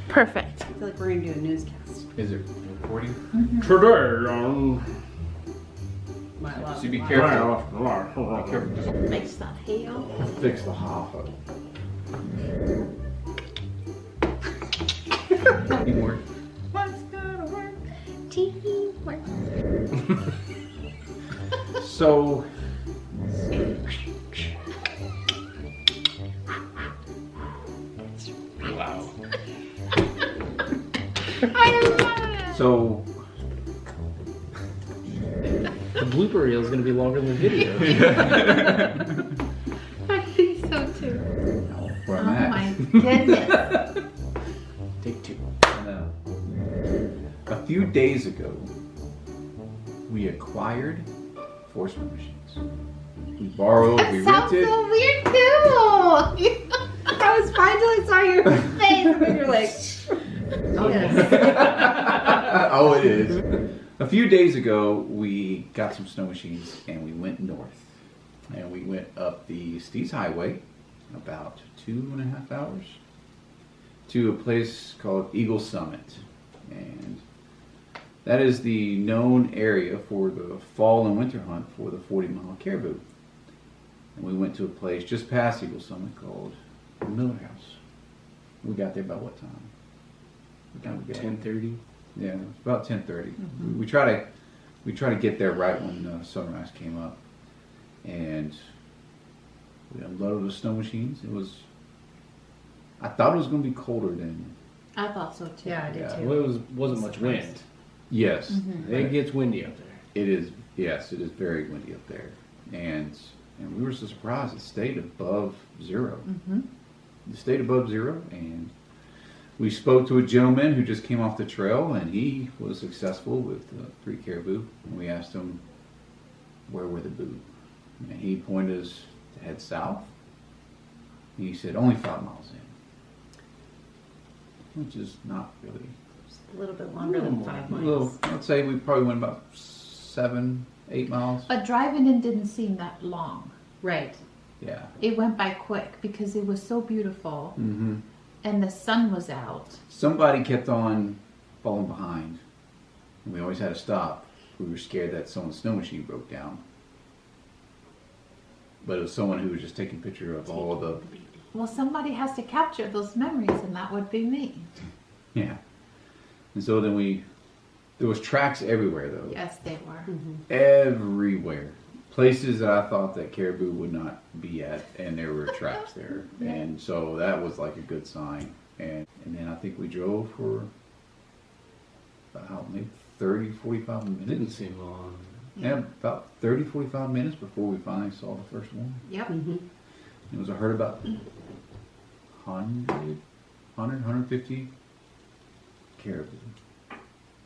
Perfect. I feel like we're gonna do a newscast. Is it recording? Today on... So be careful. Be careful. Just Makes that hail. fix the hop. Teamwork. What's gonna work? Teamwork. So. Wow. I love it. So. The blooper reel is going to be longer than the video. I think so too. Where Oh I'm at. my goodness. Take two. A few days ago, we acquired forcement machines. We borrowed, That we sounds rented. so weird too. I was fine till I saw your face, and then you're like, Oh yes. Oh, it is. A few days ago, we got some snow machines and we went north. And we went up the Steez Highway about 2.5 hours to a place called Eagle Summit. And that is the known area for the fall and winter hunt for the 40-mile caribou. And we went to a place just past Eagle Summit called the Miller House. We got there about what time? What time we got? 10:30. Yeah, it was about 10:30. We try to get there right when sunrise came up, and we unloaded the snow machines. I thought it was going to be colder than. I thought so too. Yeah, I did Yeah. too. Well, it wasn't much wind. Yes, It gets windy up there. it is. Yes, it is very windy up there, and we were so surprised it stayed above zero. It stayed above zero, and we spoke to a gentleman who just came off the trail, and he was successful with 3 caribou. And we asked him where were the boo, and he pointed us to head south. And he said only 5 miles in, which is not really. Just a little bit longer than 5 miles. Well, I'd say we probably went about 7, 8 miles. But driving in didn't seem that long. Right. Yeah. It went by quick because it was so beautiful Mm-hmm. and the sun was out. Somebody kept on falling behind, and we always had to stop. We were scared that someone's snow machine broke down. But it was someone who was just taking a picture of all of the. Well, somebody has to capture those memories, and that would be me. Yeah. And so then there was tracks everywhere though. Yes, they were. Everywhere. Places that I thought that caribou would not be at, and there were tracks there. Yeah. And so that was like a good sign. And then I think we drove for about maybe 30, 45 minutes. Didn't seem long. Yeah, about 30, 45 minutes before we finally saw the first one. Yep. It was a herd about 100, 150 caribou.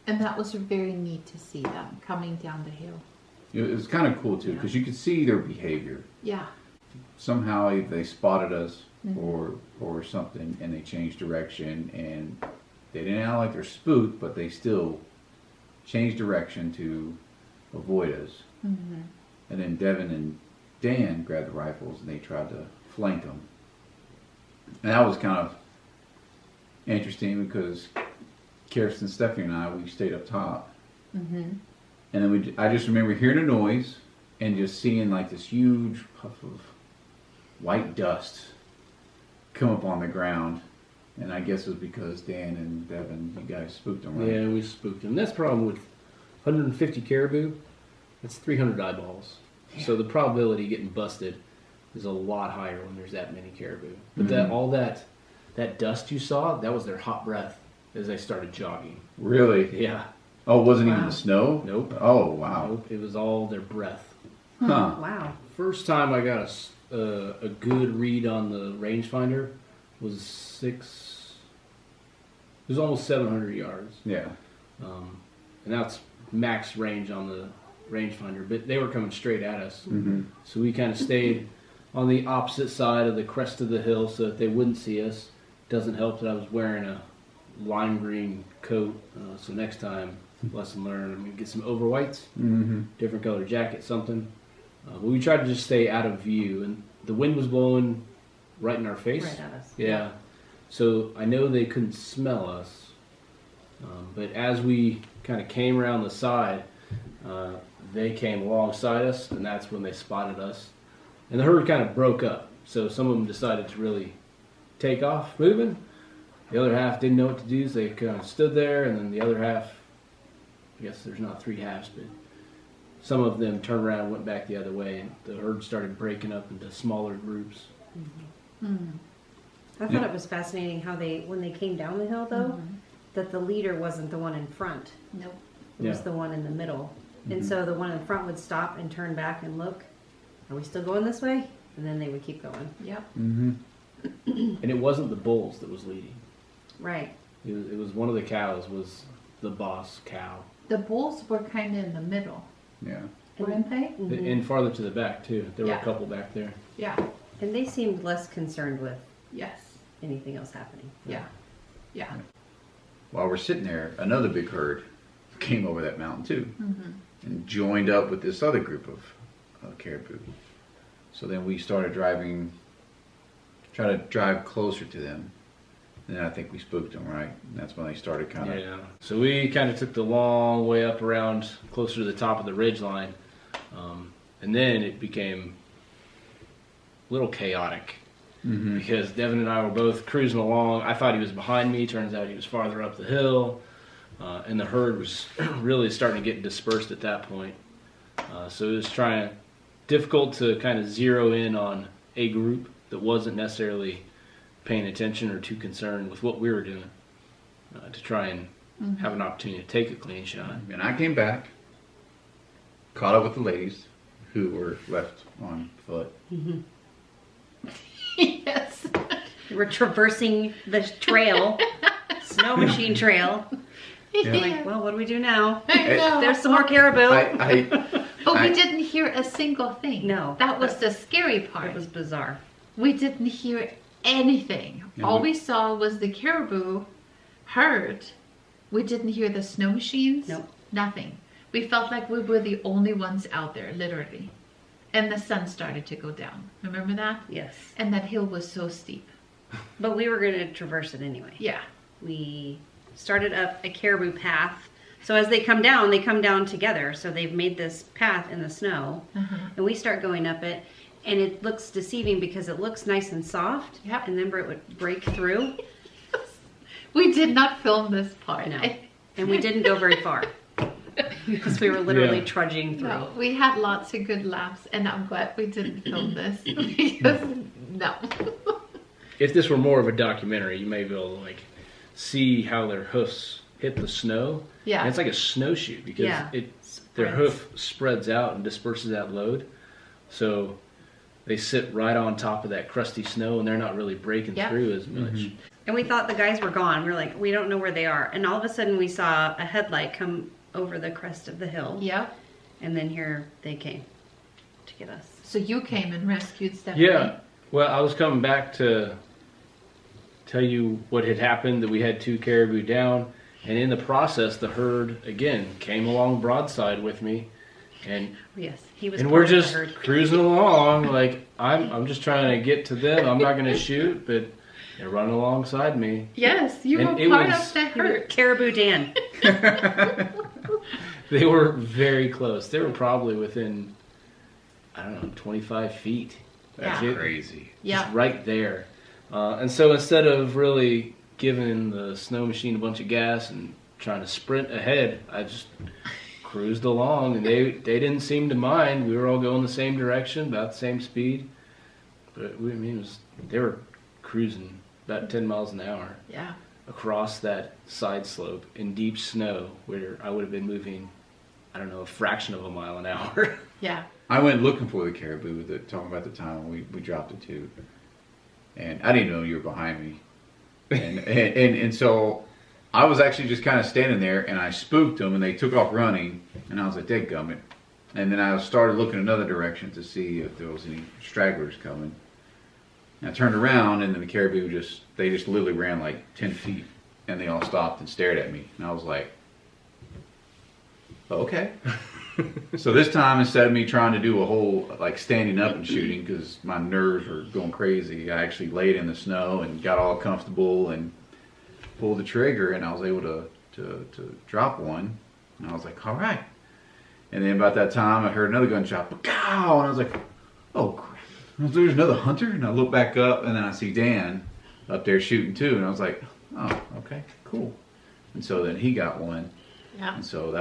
And that was very neat to see them coming down the hill. It was kind of cool too, because you could see their behavior. Yeah. Somehow they spotted us or something, and they changed direction, and they didn't act like they're spooked, but they still changed direction to avoid us. And then Devin and Dan grabbed the rifles and they tried to flank them. And that was kind of interesting because Kirsten, Stephanie, and I, we stayed up top. And then I just remember hearing a noise and just seeing like this huge puff of white dust come up on the ground. And I guess it was because Dan and Devin, you guys spooked them, right? Yeah, we spooked them. That's the problem with 150 caribou. That's 300 eyeballs. So the probability of getting busted is a lot higher when there's that many caribou. But all that dust you saw, that was their hot breath as they started jogging. Really? Yeah. Oh, it wasn't even the snow? Nope. Oh, wow. Nope. It was all their breath. Huh. Wow. First time I got a good read on the rangefinder was it was almost 700 yards. Yeah. And that's max range on the rangefinder, but they were coming straight at us. So we kind of stayed on the opposite side of the crest of the hill so that they wouldn't see us. Doesn't help that I was wearing a lime green coat, so next time, lesson learned, I'm going to get some over whites, different color jacket, something. But we tried to just stay out of view, and the wind was blowing right in our face. Right at us. Yeah. So I know they couldn't smell us, but as we kind of came around the side, they came alongside us, and that's when they spotted us. And the herd kind of broke up. So some of them decided to really take off moving. The other half didn't know what to do, so they kind of stood there, and then the other half, I guess there's not three halves, but some of them turned around and went back the other way, and the herd started breaking up into smaller groups. I thought it was fascinating how when they came down the hill though, that the leader wasn't the one in front. Nope. It was the one in the middle. And so the one in front would stop and turn back and look, are we still going this way? And then they would keep going. Yep. Mm-hmm. And it wasn't the bulls that was leading. Right. It was one of the cows was the boss cow. The bulls were kind of in the middle, Yeah. weren't they? And farther to the back too. There were Yeah. a couple back there. Yeah. And they seemed less concerned with Yes. anything else happening. Yeah. Yeah. While we're sitting there, another big herd came over that mountain too, and joined up with this other group of caribou. So then we started trying to drive closer to them. And then I think we spooked them, right? And that's when they started kind of. Yeah. So we kind of took the long way up around closer to the top of the ridge line. And then it became a little chaotic because Devin and I were both cruising along. I thought he was behind me. Turns out he was farther up the hill. And the herd was really starting to get dispersed at that point. So it was difficult to kind of zero in on a group that wasn't necessarily paying attention or too concerned with what we were doing to try and have an opportunity to take a clean shot. And I came back, caught up with the ladies who were left on foot. Yes. We're traversing the trail, snow machine trail. Yeah. Like, well, what do we do now? I know. There's some more caribou. But I- we didn't hear a single thing. No. That was the scary part. It was bizarre. We didn't hear anything. Yeah, All we saw was the caribou herd. We didn't hear the snow machines. Nope. Nothing. We felt like we were the only ones out there, literally. And the sun started to go down. Remember that? Yes. And that hill was so steep. But we were going to traverse it anyway. Yeah. We started up a caribou path. So as they come down together. So they've made this path in the snow. And we start going up it. And it looks deceiving because it looks nice and soft. Yep. And then it would break through. We did not film this part. No. And we didn't go very far. Because we were literally trudging through. No, we had lots of good laughs, and I'm glad we didn't film this because no. If this were more of a documentary, you may be able to see how their hoofs hit the snow. Yeah. And it's like a snowshoe because their hoof spreads out and disperses that load. So they sit right on top of that crusty snow and they're not really breaking through as much. And we thought the guys were gone. We were like, we don't know where they are. And all of a sudden we saw a headlight come over the crest of the hill. Yep. And then here they came to get us. So you came and rescued Stephanie. Yeah. Well, I was coming back to tell you what had happened, that we had 2 caribou down. And in the process, the herd, again, came along broadside with me. And Yes, he was. and part we're of the just herd. cruising along. Like, I'm just trying to get to them. I'm not going to shoot, but they're running alongside me. Yes, you And were it part was- of the You were herd. Caribou Dan. They were very close. They were probably within, I don't know, 25 feet. That's Yeah. crazy. Yeah. Just right there. And so instead of really giving the snow machine a bunch of gas and trying to sprint ahead, I just cruised along, and they didn't seem to mind. We were all going the same direction, about the same speed. But they were cruising about 10 miles an hour Yeah. across that side slope in deep snow where I would have been moving, I don't know, a fraction of a mile an hour. Yeah. I went looking for the caribou, talking about the time when we dropped it too. And I didn't know you were behind me. And so I was actually just kind of standing there, and I spooked them, and they took off running, and I was like, dadgummit. And then I started looking another direction to see if there was any stragglers coming. And I turned around, and then the caribou just literally ran like 10 feet, and they all stopped and stared at me. And I was like, okay. So this time, instead of me trying to do a whole like standing up and shooting because my nerves were going crazy, I actually laid in the snow and got all comfortable and pulled the trigger, and I was able to drop one. And I was like, all right. And then about that time, I heard another gunshot, pow, and I was like, oh crap! There's another hunter, and I look back up, and then I see Dan up there shooting too, and I was like, oh, okay, cool. And so then he got one, Yeah. and so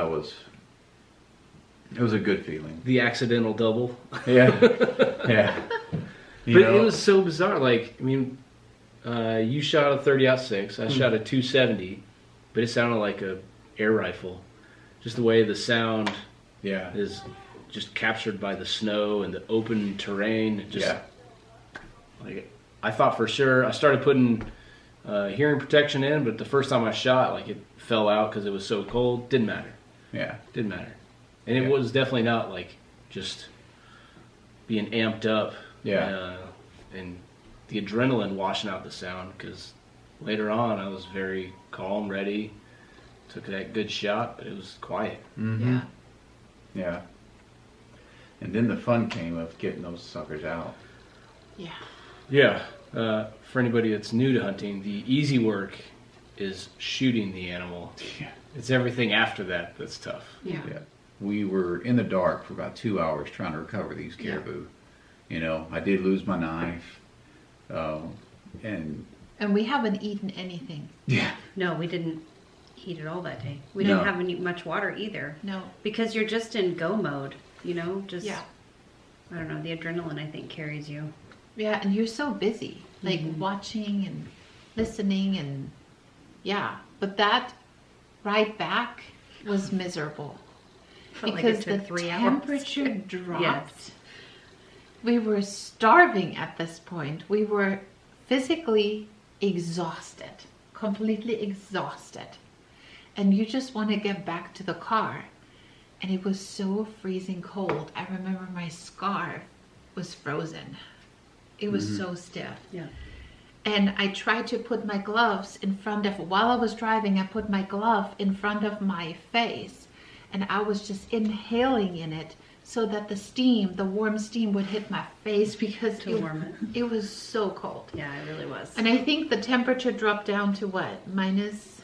it was a good feeling. The accidental double. Yeah, yeah. You But know, it was so bizarre. Like, I mean, you shot a 30-06. I shot a 270, but it sounded like a air rifle. Just the way the sound yeah, is just captured by the snow and the open terrain. Just, yeah, like, I thought for sure. I started putting hearing protection in, but the first time I shot, like, it fell out because it was so cold. Didn't matter. yeah. Didn't matter. And it Yeah. was definitely not like just being amped up. Yeah. And the adrenaline washing out the sound, because later on I was very calm, ready, took that good shot, but it was quiet. Mm-hmm. Yeah. Yeah. And then the fun came of getting those suckers out. Yeah. Yeah. For anybody that's new to hunting, the easy work is shooting the animal. Yeah. It's everything after that that's tough. Yeah. Yeah. We were in the dark for about 2 hours trying to recover these Yeah. caribou. You know, I did lose my knife. And And we haven't eaten anything. yeah, No, we didn't eat at all that day. We No. didn't have any much water either. No. Because you're just in go mode, you know? Just, Yeah. I don't know, the adrenaline, I think, carries you. Yeah, and you're so busy, like watching and listening and yeah. But that ride back was miserable Felt like because it took the 3 hours. temperature dropped. Yes. We were starving at this point. We were physically exhausted, completely exhausted. And you just want to get back to the car. And it was so freezing cold. I remember my scarf was frozen. It was so stiff. Yeah. And I tried to put my gloves in front of, while I was driving, I put my glove in front of my face. And I was just inhaling in it so that the steam, the warm steam would hit my face because To warm it. it was so cold. Yeah, it really was. And I think the temperature dropped down to what? Minus?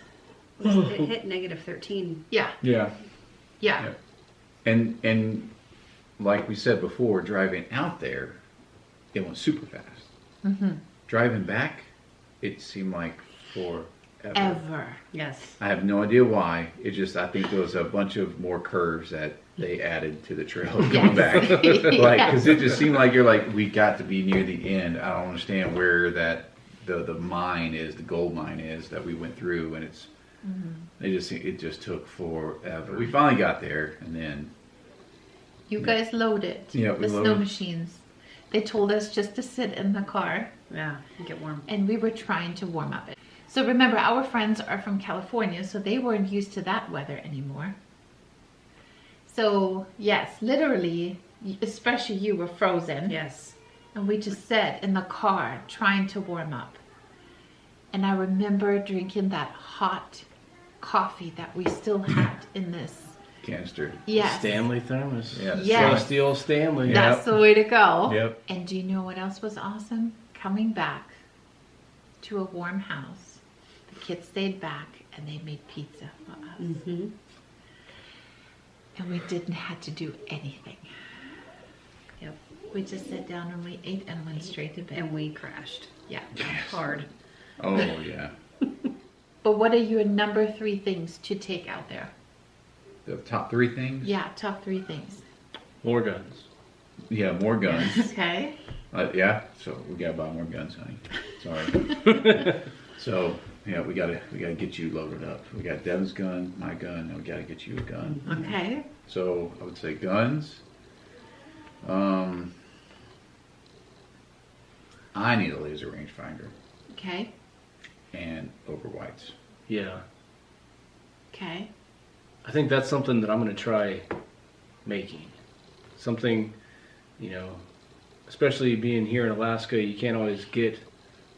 It hit negative 13. Yeah, yeah. yeah. And like we said before, driving out there, it went super fast. Mm-hmm. Driving back, it seemed like forever. Ever. Yes. I have no idea why. It just, I think there was a bunch of more curves that they added to the trail going back. Like, because it just seemed like you're like, we got to be near the end. I don't understand where that the mine is, the gold mine is that we went through, and it's it just took forever. We finally got there, and then You guys loaded Yeah, we the snow loaded. machines. They told us just to sit in the car. Yeah, get warm. And we were trying to warm up it. So remember, our friends are from California, so they weren't used to that weather anymore. So yes, literally, especially you were frozen. Yes. And we just sat in the car trying to warm up. And I remember drinking that hot coffee that we still had in this. canister. Yes. Stanley thermos. Yeah. Yes. Trusty old Stanley. Yeah. That's the way to go. Yep. And do you know what else was awesome? Coming back to a warm house. The kids stayed back and they made pizza for us. Mm-hmm. And we didn't have to do anything. Yep. We just sat down and we ate and went straight to bed. And we crashed Yeah. hard. Oh yeah. But what are your number 3 things to take out there? The top 3 things. Yeah, top 3 things. More guns. Yeah, more guns. Okay. Yeah, so we gotta buy more guns, honey. Sorry. So yeah, we gotta get you loaded up. We got Dev's gun, my gun, and we gotta get you a gun. Okay. So I would say guns. I need a laser rangefinder Okay. and overwhites. Yeah. Okay. I think that's something that I'm going to try making. Something, you know, especially being here in Alaska, you can't always get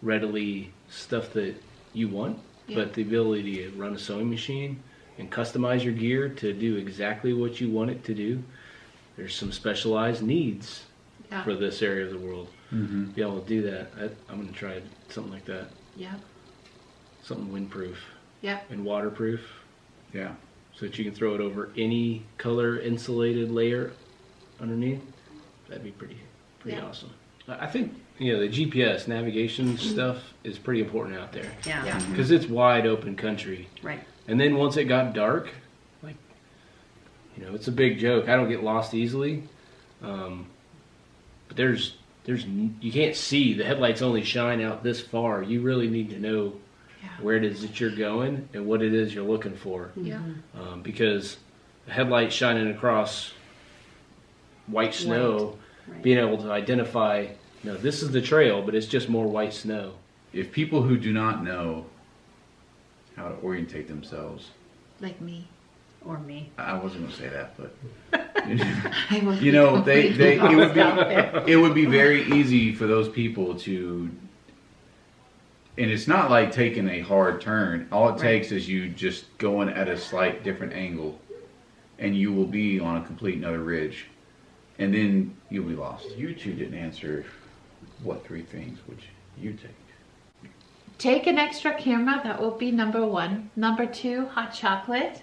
readily stuff that you want, Yeah. but the ability to run a sewing machine and customize your gear to do exactly what you want it to do. There's some specialized needs Yeah. for this area of the world. Mm-hmm. Be able to do that. I'm going to try something like that. Yeah. Something windproof Yeah. and waterproof, Yeah. so that you can throw it over any color insulated layer underneath. That'd be pretty Yeah. awesome. I think the GPS navigation stuff is pretty important out there Yeah. Yeah. because it's wide open country. Right. And then once it got dark, like, it's a big joke. I don't get lost easily, but there's you can't see. The headlights only shine out this far. You really need to know Yeah. where it is that you're going and what it is you're looking for, Yeah. because the headlight shining across white snow, Right. being able to identify, this is the trail, but it's just more white snow. If people who do not know how to orientate themselves, Like me. Or me. I wasn't going to say that, but I will you be know, completely lost out there. it would be very easy for those people to, and it's not like taking a hard turn. All it Right. takes is you just going at a slight different angle, and you will be on a complete another ridge, and then you'll be lost. You two didn't answer what 3 things would you take? Take an extra camera, that will be number 1. Number 2, hot chocolate,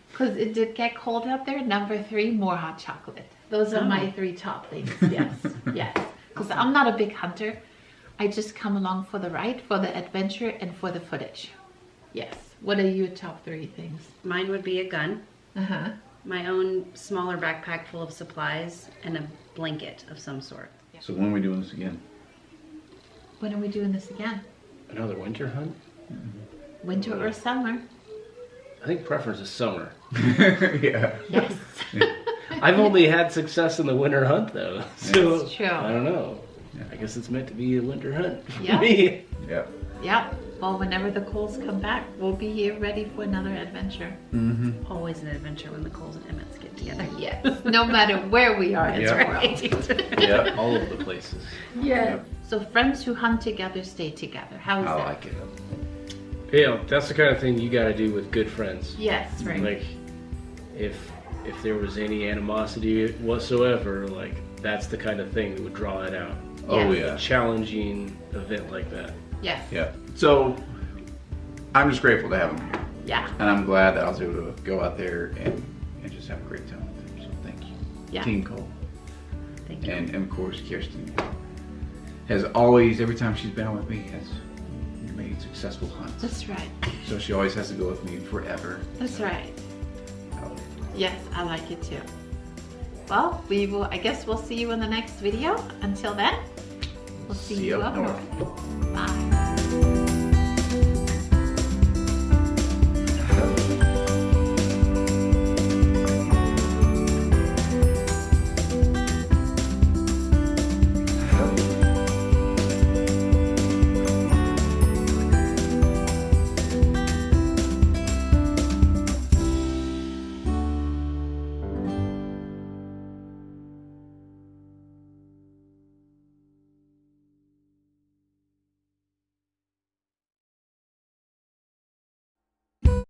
because it did get cold out there. Number 3, more hot chocolate. Those are my 3 top things. Yes, yes. Because I'm not a big hunter. I just come along for the ride, for the adventure, and for the footage. Yes. What are your top 3 things? Mine would be a gun, Uh-huh. my own smaller backpack full of supplies, and a blanket of some sort. So when are we doing this again? When are we doing this again? Another winter hunt? Winter or summer? I think preference is summer. Yeah. Yes. I've only had success in the winter hunt though, so That's true. I don't know. Yeah. I guess it's meant to be a winter hunt for Yeah. me. Yeah. Yep. Well, whenever the Coles come back, we'll be here ready for another adventure. Mm-hmm. Always an adventure when the Coles and Emmets get together. Yes. No matter where we are in Yeah. the world. Yeah. All over the places. Yes. So friends who hunt together stay together. How is I that? like it. Yeah, that's the kind of thing you got to do with good friends. Yes, right. Like, if there was any animosity whatsoever, like that's the kind of thing that would draw it out. Oh Yes. yeah. A challenging event like that. Yes. Yeah. So I'm just grateful to have him here. Yeah. And I'm glad that I was able to go out there and just have a great time with him. So thank you. Yeah. Team Cole. Thank you. And of course, Kirsten has always, every time she's been with me, has made successful hunts. That's right. So she always has to go with me forever. That's right. Oh, Yes, I like it too. Well, I guess we'll see you in the next video. Until then, we'll see you up north. Bye.